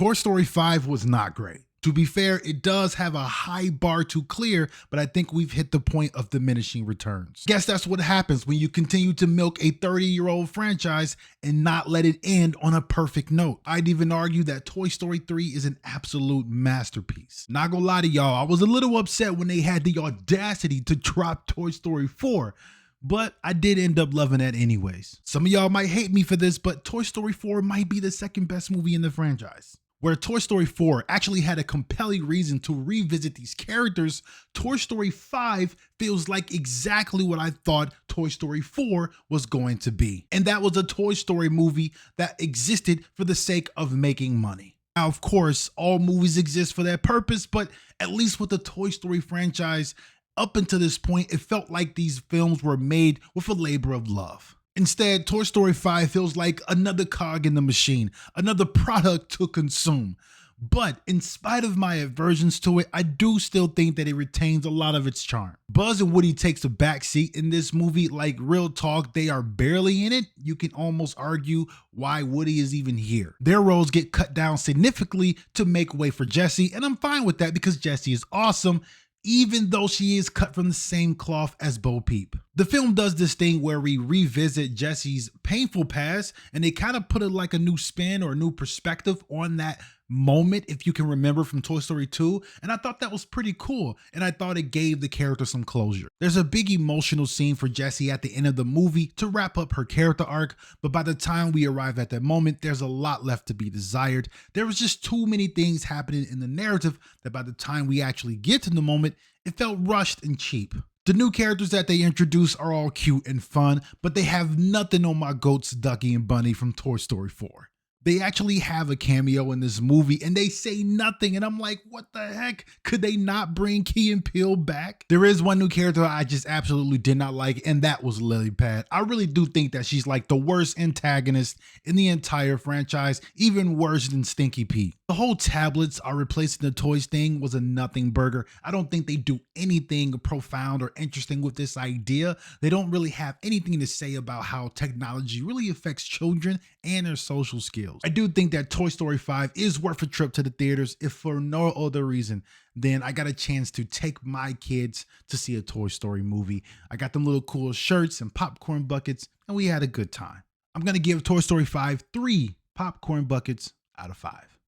Toy Story 5 was not great. To be fair, it does have a high bar to clear, but I think we've hit the point of diminishing returns. Guess that's what happens when you continue to milk a 30-year-old franchise and not let it end on a perfect note. I'd even argue that Toy Story 3 is an absolute masterpiece. Not gonna lie to y'all, I was a little upset when they had the audacity to drop Toy Story 4, but I did end up loving that anyways. Some of y'all might hate me for this, but Toy Story 4 might be the second best movie in the franchise. Where Toy Story 4 actually had a compelling reason to revisit these characters, Toy Story 5 feels like exactly what I thought Toy Story 4 was going to be. And that was a Toy Story movie that existed for the sake of making money. Now, of course, all movies exist for that purpose, but at least with the Toy Story franchise, up until this point, it felt like these films were made with a labor of love. Instead, Toy Story 5 feels like another cog in the machine, another product to consume. But in spite of my aversions to it, I do still think that it retains a lot of its charm. Buzz and Woody takes a backseat in this movie. Like, real talk, they are barely in it. You can almost argue why Woody is even here. Their roles get cut down significantly to make way for Jessie, and I'm fine with that because Jessie is awesome, even though she is cut from the same cloth as Bo Peep. The film does this thing where we revisit Jessie's painful past, and they kind of put it like a new spin or a new perspective on that moment, if you can remember from Toy Story 2, and I thought that was pretty cool, and I thought it gave the character some closure. There's a big emotional scene for Jessie at the end of the movie to wrap up her character arc, but by the time we arrive at that moment, there's a lot left to be desired. There was just too many things happening in the narrative that by the time we actually get to the moment, it felt rushed and cheap. The new characters that they introduce are all cute and fun, but they have nothing on my goats Ducky and Bunny from Toy Story 4. They actually have a cameo in this movie and they say nothing, and I'm like, what the heck? Could they not bring Key and Peele back? There is one new character I just absolutely did not like, and that was Lily Pad. I really do think that she's like the worst antagonist in the entire franchise, even worse than Stinky Pete. The whole tablets are replacing the toys thing was a nothing burger. I don't think they do anything profound or interesting with this idea. They don't really have anything to say about how technology really affects children and their social skills. I do think that Toy Story 5 is worth a trip to the theaters, if for no other reason than I got a chance to take my kids to see a Toy Story movie. I got them little cool shirts and popcorn buckets, and we had a good time. I'm going to give Toy Story 5 3 popcorn buckets out of 5.